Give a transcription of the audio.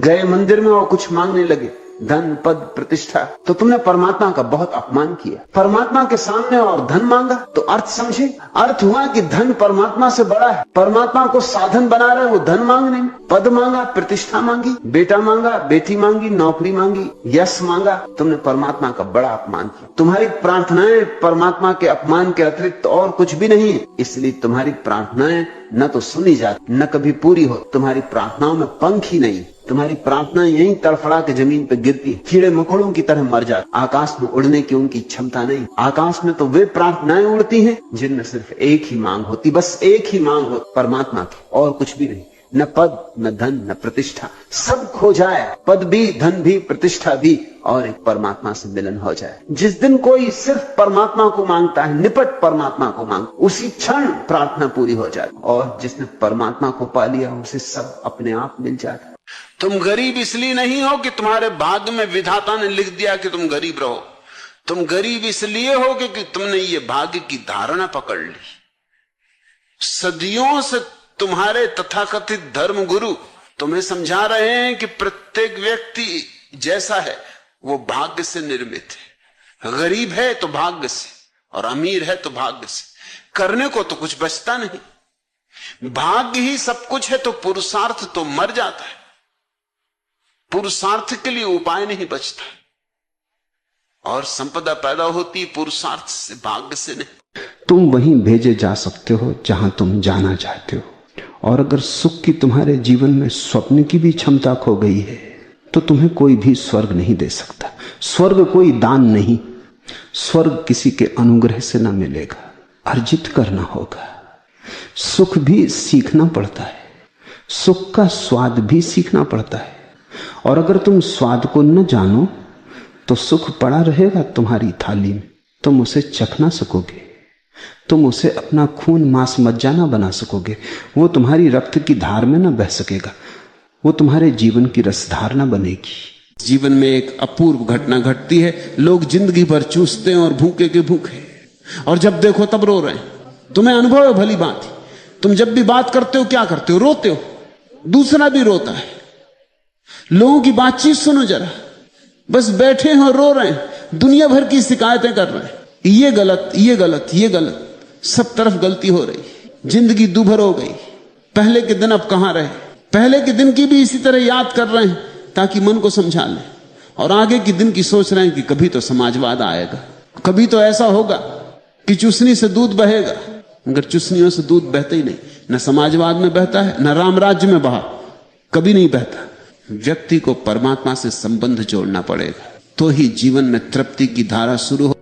गए मंदिर में और कुछ मांगने लगे, धन पद प्रतिष्ठा, तो तुमने परमात्मा का बहुत अपमान किया। परमात्मा के सामने और धन मांगा तो अर्थ समझे। अर्थ हुआ कि धन परमात्मा से बड़ा है, परमात्मा को साधन बना रहे वो धन मांगने में। पद मांगा, प्रतिष्ठा मांगी, बेटा मांगा, बेटी मांगी, नौकरी मांगी, यश मांगा, तुमने परमात्मा का बड़ा अपमान किया। तुम्हारी प्रार्थनाएं परमात्मा के अपमान के अतिरिक्त और कुछ भी नहीं है, इसलिए तुम्हारी प्रार्थनाएं न तो सुनी जाती न कभी पूरी हो। तुम्हारी प्रार्थनाओं में पंख ही नहीं, तुम्हारी प्रार्थना यहीं तड़फड़ा के जमीन पे गिरती, कीड़े मकोड़ों की तरह मर जाती। आकाश में उड़ने की उनकी क्षमता नहीं। आकाश में तो वे प्रार्थनाएं उड़ती हैं जिनमें सिर्फ एक ही मांग होती, बस एक ही मांग हो परमात्मा की, और कुछ भी नहीं। न पद, न धन, न प्रतिष्ठा, सब खो जाए, पद भी, धन भी, प्रतिष्ठा भी, और एक परमात्मा से मिलन हो जाए। जिस दिन कोई सिर्फ परमात्मा को मांगता है, निपट परमात्मा को मांग, उसी क्षण प्रार्थना पूरी हो जाती। और जिसने परमात्मा को पा लिया उसे सब अपने आप मिल जाता है। तुम गरीब इसलिए नहीं हो कि तुम्हारे भाग्य में विधाता ने लिख दिया कि तुम गरीब रहो। तुम गरीब इसलिए हो कि तुमने ये भाग्य की धारणा पकड़ ली। सदियों से तुम्हारे तथाकथित धर्म गुरु तुम्हें समझा रहे हैं कि प्रत्येक व्यक्ति जैसा है वो भाग्य से निर्मित है। गरीब है तो भाग्य से, और अमीर है तो भाग्य से। करने को तो कुछ बचता नहीं। भाग्य ही सब कुछ है तो पुरुषार्थ तो मर जाता है। पुरुषार्थ के लिए उपाय नहीं बचता, और संपदा पैदा होती पुरुषार्थ से, भाग्य से नहीं। तुम वहीं भेजे जा सकते हो जहां तुम जाना चाहते हो। और अगर सुख की तुम्हारे जीवन में स्वप्न की भी क्षमता खो गई है तो तुम्हें कोई भी स्वर्ग नहीं दे सकता। स्वर्ग कोई दान नहीं, स्वर्ग किसी के अनुग्रह से न मिलेगा, अर्जित करना होगा। सुख भी सीखना पड़ता है, सुख का स्वाद भी सीखना पड़ता है। और अगर तुम स्वाद को न जानो तो सुख पड़ा रहेगा तुम्हारी थाली में, तुम उसे चख ना सकोगे, तुम उसे अपना खून मांस मज्जा ना बना सकोगे, वो तुम्हारी रक्त की धार में ना बह सकेगा, वो तुम्हारे जीवन की रसधार ना बनेगी। जीवन में एक अपूर्व घटना घटती है, लोग जिंदगी भर चूसते हैं और भूखे के भूखे, और जब देखो तब रो रहे हैं। तुम्हें अनुभव है भली बात, तुम जब भी बात करते हो क्या करते हो? रोते हो, दूसरा भी रोता है। लोगों की बातचीत सुनो जरा, बस बैठे हैं और रो रहे हैं, दुनिया भर की शिकायतें कर रहे हैं, ये गलत, ये गलत, ये गलत, सब तरफ गलती हो रही। जिंदगी दूभर हो गई। पहले के दिन अब कहां रहे? पहले के दिन की भी इसी तरह याद कर रहे हैं ताकि मन को समझा लें, और आगे के दिन की सोच रहे हैं कि कभी तो समाजवाद आएगा, कभी तो ऐसा होगा कि चुसनी से दूध बहेगा। मगर चुसनियों से दूध बहते ही नहीं, न समाजवाद में बहता है, न राम राज्य में बहा, कभी नहीं बहता। व्यक्ति को परमात्मा से संबंध जोड़ना पड़ेगा, तो ही जीवन में तृप्ति की धारा शुरू हो।